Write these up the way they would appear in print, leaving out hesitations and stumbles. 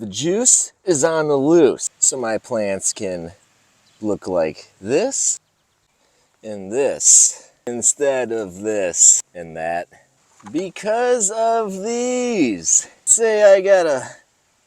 The juice is on the loose, so my plants can look like this and this instead of this and that because of these. Say I got a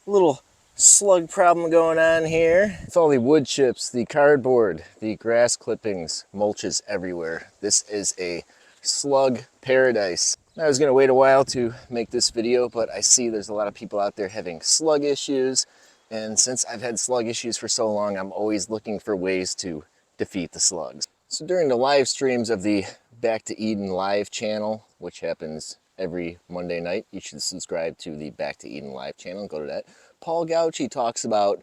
little slug problem going on here. With all the wood chips, the cardboard, the grass clippings, mulches everywhere. This is a slug paradise. I was gonna wait a while to make this video, but I see there's a lot of people out there having slug issues. And since I've had slug issues for so long, I'm always looking for ways to defeat the slugs. So during the live streams of the Back to Eden live channel, which happens every Monday night, you should subscribe to the Back to Eden live channel and go to that. Paul Gautschi talks about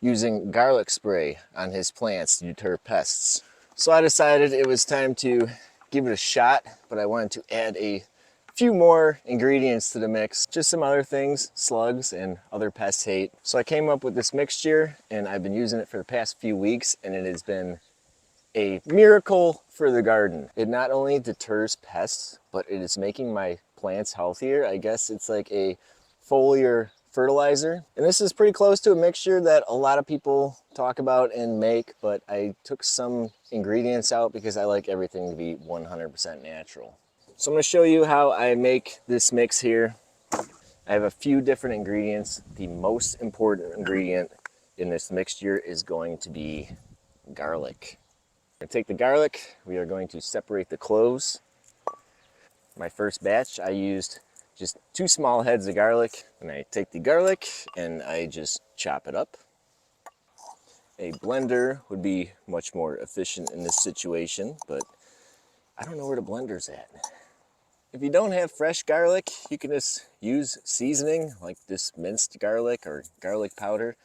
using garlic spray on his plants to deter pests. So I decided it was time to give it a shot, but I wanted to add a few more ingredients to the mix, just some other things slugs and other pests hate. So I came up with this mixture and I've been using it for the past few weeks, and it has been a miracle for the garden. It not only deters pests, but it is making my plants healthier. I guess it's like a foliar fertilizer. And this is pretty close to a mixture that a lot of people talk about and make, but I took some ingredients out because I like everything to be 100% natural. So I'm going to show you how I make this mix here. I have a few different ingredients. The most important ingredient in this mixture is going to be garlic. I'm going to take the garlic, we are going to separate the cloves. My first batch, I used just 2 small heads of garlic, and I take the garlic and I just chop it up. A blender would be much more efficient in this situation, but I don't know where the blender's at. If you don't have fresh garlic, you can just use seasoning like this minced garlic or garlic powder.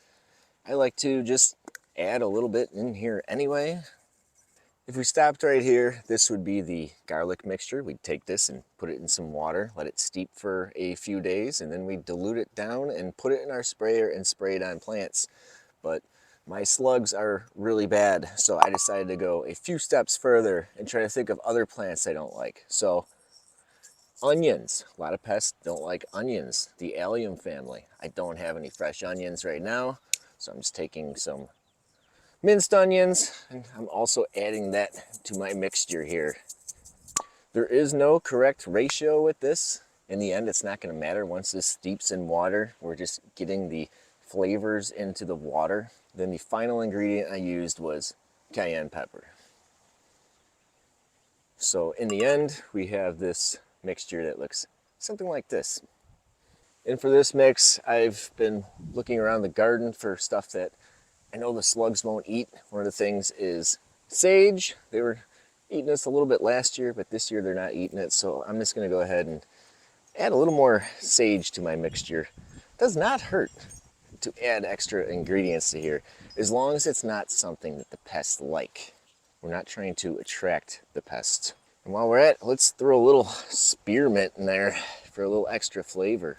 I like to just add a little bit in here anyway. If we stopped right here, this would be the garlic mixture. We'd take this and put it in some water, let it steep for a few days, and then we dilute it down and put it in our sprayer and spray it on plants. But my slugs are really bad, so I decided to go a few steps further and try to think of other plants I don't like. So onions. A lot of pests don't like onions. The allium family. I don't have any fresh onions right now, so I'm just taking some minced onions, and I'm also adding that to my mixture here. There is no correct ratio with this. In the end, it's not going to matter once this steeps in water. We're just getting the flavors into the water. Then the final ingredient I used was cayenne pepper. So in the end, we have this mixture that looks something like this. And for this mix, I've been looking around the garden for stuff that I know the slugs won't eat. One of the things is sage. They were eating this a little bit last year, but this year they're not eating it. So I'm just going to go ahead and add a little more sage to my mixture. It does not hurt to add extra ingredients to here, as long as it's not something that the pests like. We're not trying to attract the pests. And while we're at it, let's throw a little spearmint in there for a little extra flavor.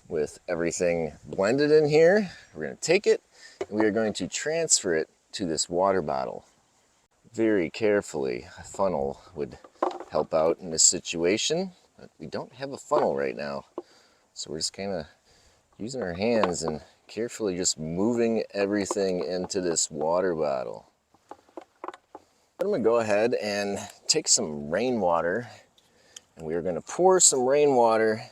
With everything blended in here, we're going to take it and we are going to transfer it to this water bottle. Very carefully. A funnel would help out in this situation, but we don't have a funnel right now. So we're just kind of using our hands and carefully just moving everything into this water bottle. I'm going to go ahead and take some rainwater, and we are going to pour some rainwater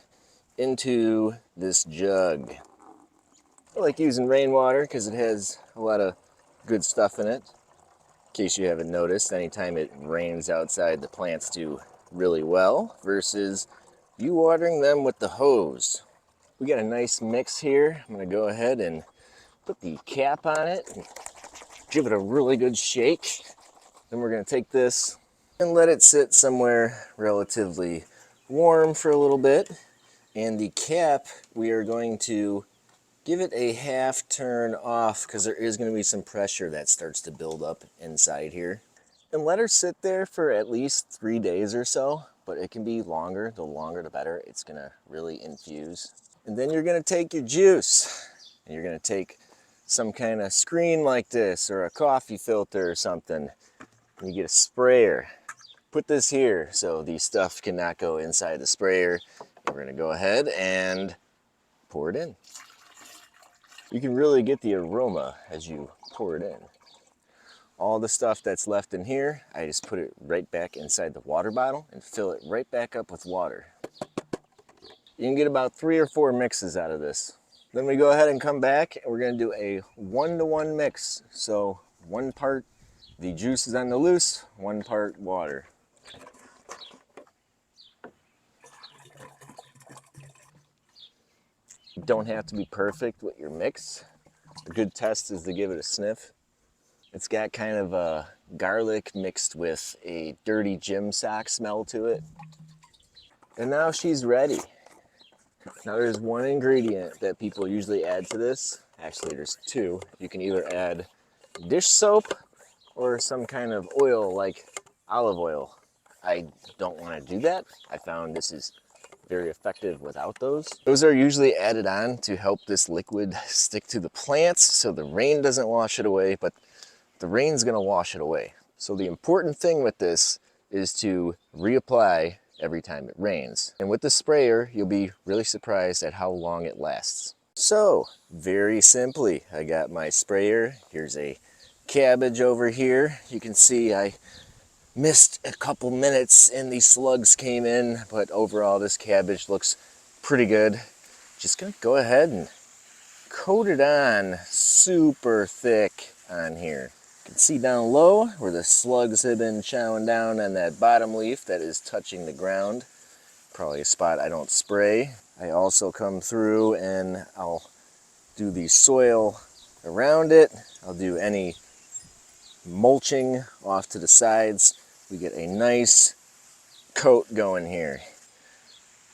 into this jug. I like using rainwater because it has a lot of good stuff in it. In case you haven't noticed, anytime it rains outside, the plants do really well versus you watering them with the hose. We got a nice mix here. I'm going to go ahead and put the cap on it and give it a really good shake. Then we're going to take this and let it sit somewhere relatively warm for a little bit. And the cap, we are going to give it a half turn off because there is going to be some pressure that starts to build up inside here. And let her sit there for at least 3 days or so, but it can be longer. The longer the better. It's going to really infuse. And then you're going to take your juice and you're going to take some kind of screen like this or a coffee filter or something. And you get a sprayer. Put this here so the stuff cannot go inside the sprayer. We're going to go ahead and pour it in. You can really get the aroma as you pour it in. All the stuff that's left in here, I just put it right back inside the water bottle and fill it right back up with water. You can get about 3 or 4 mixes out of this. Then we go ahead and come back and we're going to do a 1-to-1 mix. So 1 part the juice is on the loose, 1 part water. You don't have to be perfect with your mix. A good test is to give it a sniff. It's got kind of a garlic mixed with a dirty gym sock smell to it. And now she's ready. Now there's one ingredient that people usually add to this. Actually, there's 2. You can either add dish soap or some kind of oil like olive oil. I don't want to do that. I found this is very effective without those. Those are usually added on to help this liquid stick to the plants so the rain doesn't wash it away, but the rain's gonna wash it away. So the important thing with this is to reapply every time it rains. And with the sprayer, you'll be really surprised at how long it lasts. So, very simply, I got my sprayer. Here's a cabbage over here. You can see I missed a couple minutes and these slugs came in, but overall this cabbage looks pretty good. Just gonna go ahead and coat it on super thick on here. You can see down low where the slugs have been chowing down on that bottom leaf that is touching the ground. Probably a spot I don't spray. I also come through and I'll do the soil around it. I'll do any mulching off to the sides. We get a nice coat going here.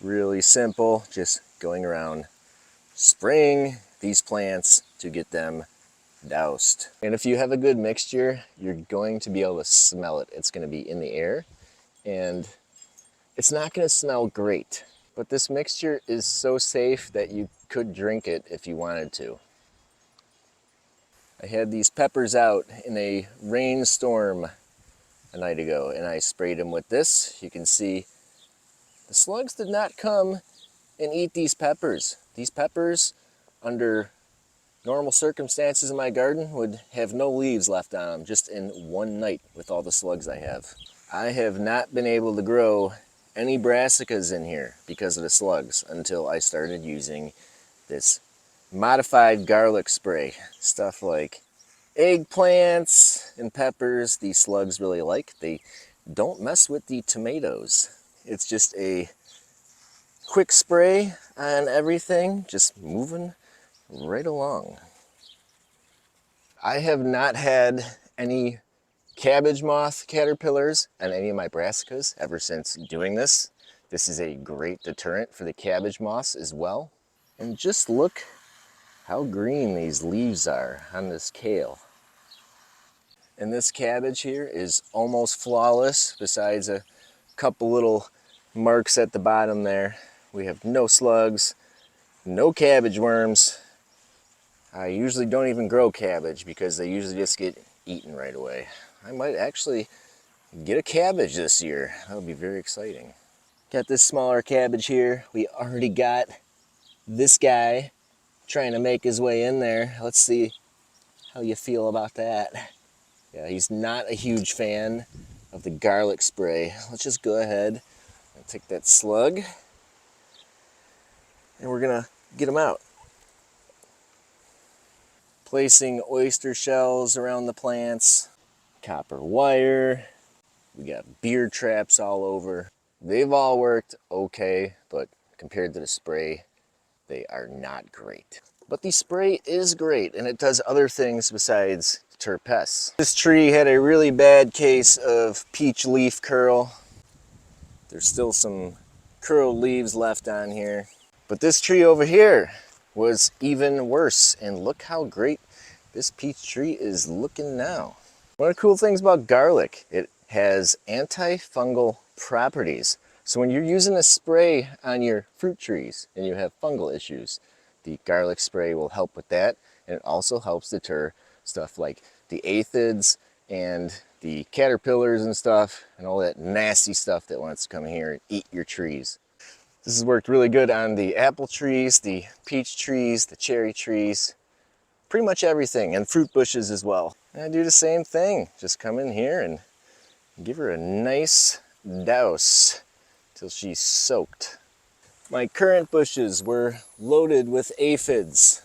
Really simple, just going around spraying these plants to get them doused. And if you have a good mixture, you're going to be able to smell it. It's going to be in the air and it's not going to smell great. But this mixture is so safe that you could drink it if you wanted to. I had these peppers out in a rainstorm a night ago and I sprayed them with this. You can see the slugs did not come and eat these peppers. These peppers, under normal circumstances in my garden, would have no leaves left on them just in one night with all the slugs I have. I have not been able to grow any brassicas in here because of the slugs until I started using this modified garlic spray. Stuff like eggplants and peppers, these slugs really like. They don't mess with the tomatoes. It's just a quick spray on everything, just moving right along. I have not had any cabbage moth caterpillars on any of my brassicas ever since doing this. This is a great deterrent for the cabbage moths as well. And just look how green these leaves are on this kale. And this cabbage here is almost flawless, besides a couple little marks at the bottom there. We have no slugs, no cabbage worms. I usually don't even grow cabbage because they usually just get eaten right away. I might actually get a cabbage this year. That would be very exciting. Got this smaller cabbage here. We already got this guy trying to make his way in there. Let's see how you feel about that. Yeah, he's not a huge fan of the garlic spray. Let's just go ahead and take that slug and we're gonna get him out. Placing oyster shells around the plants, copper wire, we got beard traps all over. They've all worked okay, but compared to the spray, they are not great. But the spray is great and it does other things besides deter pests. This tree had a really bad case of peach leaf curl. There's still some curled leaves left on here. But this tree over here was even worse, and look how great this peach tree is looking now. One of the cool things about garlic, it has antifungal properties. So when you're using a spray on your fruit trees and you have fungal issues, the garlic spray will help with that, and it also helps deter stuff like the aphids and the caterpillars and stuff and all that nasty stuff that wants to come here and eat your trees. This has worked really good on the apple trees, the peach trees, the cherry trees, pretty much everything, and fruit bushes as well. And I do the same thing. Just come in here and give her a nice douse till she's soaked. My currant bushes were loaded with aphids.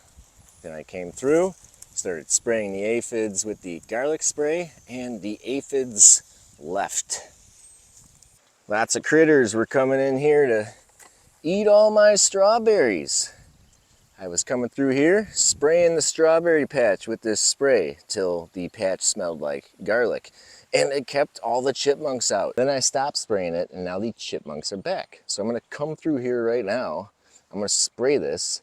Then I came through, started spraying the aphids with the garlic spray, and the aphids left. Lots of critters were coming in here to eat all my strawberries. I was coming through here, spraying the strawberry patch with this spray till the patch smelled like garlic, and it kept all the chipmunks out. Then I stopped spraying it, and now the chipmunks are back. So I'm gonna come through here right now. I'm gonna spray this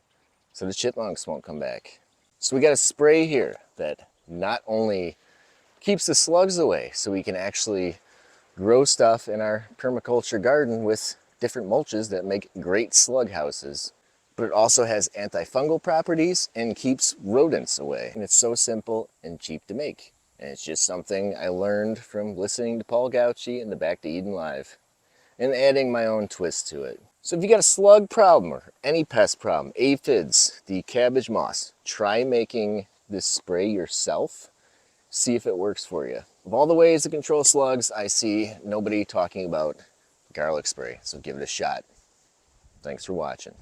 so the chipmunks won't come back. So we got a spray here that not only keeps the slugs away, so we can actually grow stuff in our permaculture garden with different mulches that make great slug houses, but it also has antifungal properties and keeps rodents away. And it's so simple and cheap to make. And it's just something I learned from listening to Paul Gautschi and the Back to Eden Live and adding my own twist to it. So if you got a slug problem or any pest problem, aphids, the cabbage moths, try making this spray yourself. See if it works for you. Of all the ways to control slugs, I see nobody talking about garlic spray, so give it a shot. Thanks for watching.